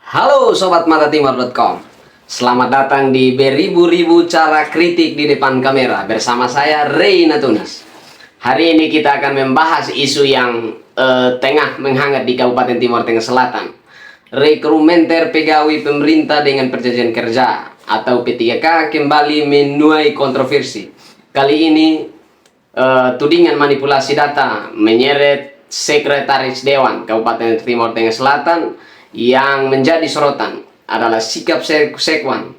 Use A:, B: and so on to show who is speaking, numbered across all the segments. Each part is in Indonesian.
A: Halo Sobat Matatimor.com. Selamat datang di beribu-ribu cara kritik di depan kamera bersama saya Reina Tunis. Hari ini kita akan membahas isu yang tengah menghangat di Kabupaten Timor Tengah Selatan. Rekrutmen pegawai pemerintah dengan perjanjian kerja atau P3K kembali menuai kontroversi. Kali ini tudingan manipulasi data menyeret Sekretaris Dewan Kabupaten Timor Tengah Selatan. Yang menjadi sorotan adalah sikap Sekwan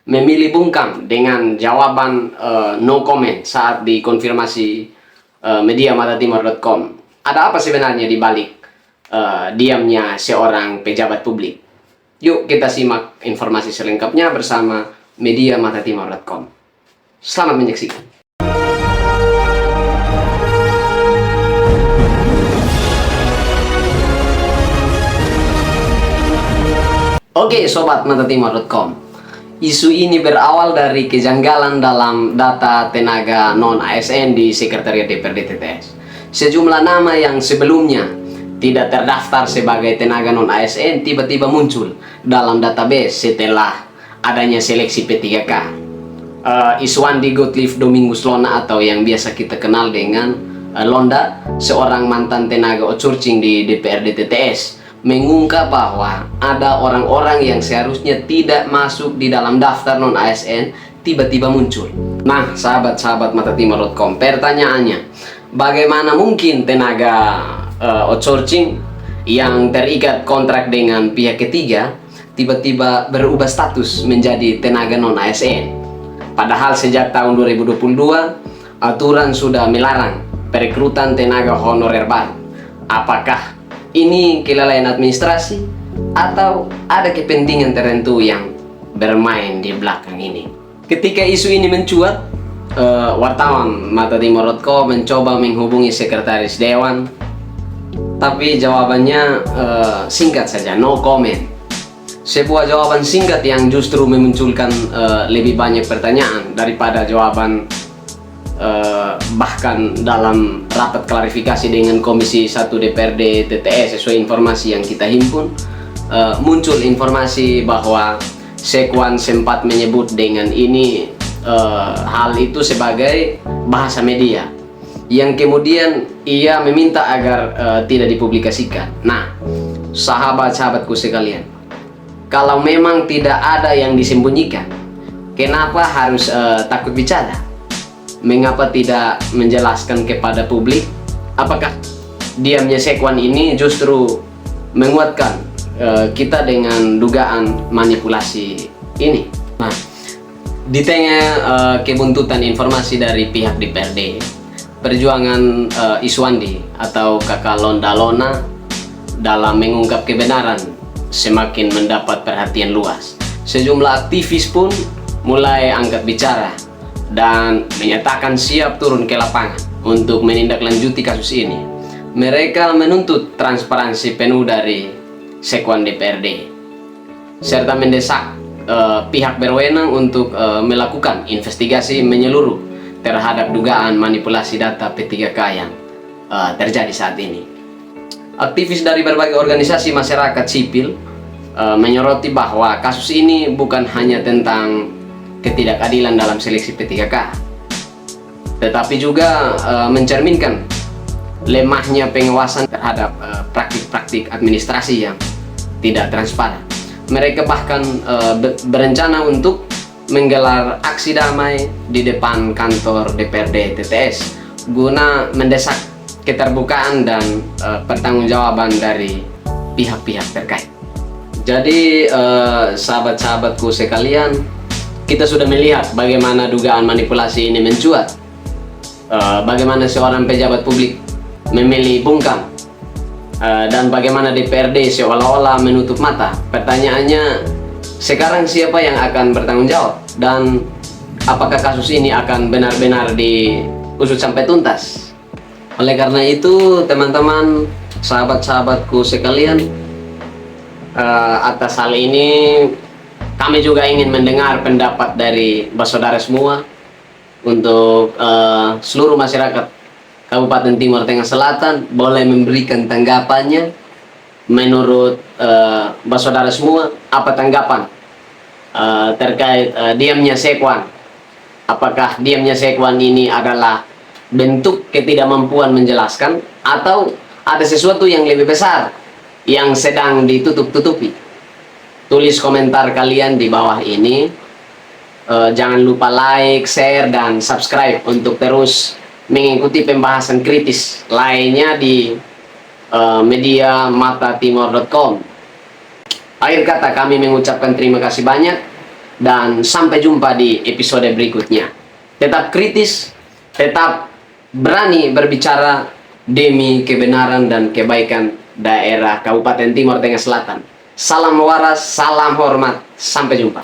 A: memilih bungkam dengan jawaban no comment saat dikonfirmasi media Matatimor.com. Ada apa sebenarnya di balik diamnya seorang pejabat publik? Yuk kita simak informasi selengkapnya bersama media Matatimor.com. Selamat menyaksikan. Oke Sobat Matatimor.com, isu ini berawal dari kejanggalan dalam data tenaga non-ASN di Sekretariat DPRD TTS. Sejumlah nama yang sebelumnya tidak terdaftar sebagai tenaga non-ASN tiba-tiba muncul dalam database setelah adanya seleksi P3K. Iswandi Gottlieb Domingus Lona atau yang biasa kita kenal dengan Londa, seorang mantan tenaga outsourcing di DPRD TTS, mengungkap bahwa ada orang-orang yang seharusnya tidak masuk di dalam daftar non-ASN tiba-tiba muncul. Nah, sahabat-sahabat Matatimor.com, pertanyaannya, bagaimana mungkin tenaga outsourcing yang terikat kontrak dengan pihak ketiga tiba-tiba berubah status menjadi tenaga non-ASN? Padahal sejak tahun 2022 aturan sudah melarang perekrutan tenaga honorer baru. Apakah ini kelalaian administrasi atau ada kepentingan tertentu yang bermain di belakang ini? Ketika isu ini mencuat, wartawan Matatimor.com mencoba menghubungi Sekretaris Dewan, tapi jawabannya singkat saja, no comment. Sebuah jawaban singkat yang justru memunculkan lebih banyak pertanyaan daripada jawaban. Bahkan dalam rapat klarifikasi dengan Komisi 1 DPRD TTS, sesuai informasi yang kita himpun, muncul informasi bahwa Sekwan sempat menyebut dengan ini hal itu sebagai bahasa media yang kemudian ia meminta agar tidak dipublikasikan. Nah, sahabat-sahabatku sekalian, kalau memang tidak ada yang disembunyikan, kenapa harus takut bicara? Mengapa tidak menjelaskan kepada publik? Apakah diamnya Sekwan ini justru menguatkan kita dengan dugaan manipulasi ini? Nah, di tengah kebuntutan informasi dari pihak DPRD, perjuangan Iswandi atau kakak Londa Lona dalam mengungkap kebenaran semakin mendapat perhatian luas. Sejumlah aktivis pun mulai angkat bicara dan menyatakan siap turun ke lapangan untuk menindaklanjuti kasus ini. Mereka menuntut transparansi penuh dari Sekwan DPRD serta mendesak pihak berwenang untuk melakukan investigasi menyeluruh terhadap dugaan manipulasi data P3K yang terjadi saat ini. Aktivis dari berbagai organisasi masyarakat sipil menyoroti bahwa kasus ini bukan hanya tentang ketidakadilan dalam seleksi P3K, tetapi juga mencerminkan lemahnya pengawasan terhadap praktik-praktik administrasi yang tidak transparan. Mereka bahkan berencana untuk menggelar aksi damai di depan kantor DPRD TTS guna mendesak keterbukaan dan pertanggungjawaban dari pihak-pihak terkait. Jadi sahabat-sahabatku sekalian, kita sudah melihat bagaimana dugaan manipulasi ini mencuat, bagaimana seorang pejabat publik memilih bungkam, dan bagaimana DPRD seolah-olah menutup mata. Pertanyaannya, sekarang siapa yang akan bertanggung jawab? Dan apakah kasus ini akan benar-benar diusut sampai tuntas? Oleh karena itu, teman-teman, sahabat-sahabatku sekalian, atas hal ini kami juga ingin mendengar pendapat dari saudara semua untuk seluruh masyarakat Kabupaten Timor Tengah Selatan boleh memberikan tanggapannya menurut saudara semua, apa tanggapan terkait diamnya Sekwan? Apakah diamnya Sekwan ini adalah bentuk ketidakmampuan menjelaskan, atau ada sesuatu yang lebih besar yang sedang ditutup-tutupi? Tulis komentar kalian di bawah ini. Jangan lupa like, share, dan subscribe untuk terus mengikuti pembahasan kritis lainnya di media matatimor.com. Akhir kata, kami mengucapkan terima kasih banyak dan sampai jumpa di episode berikutnya. Tetap kritis, tetap berani berbicara demi kebenaran dan kebaikan daerah Kabupaten Timor Tengah Selatan. Salam waras, salam hormat, sampai jumpa.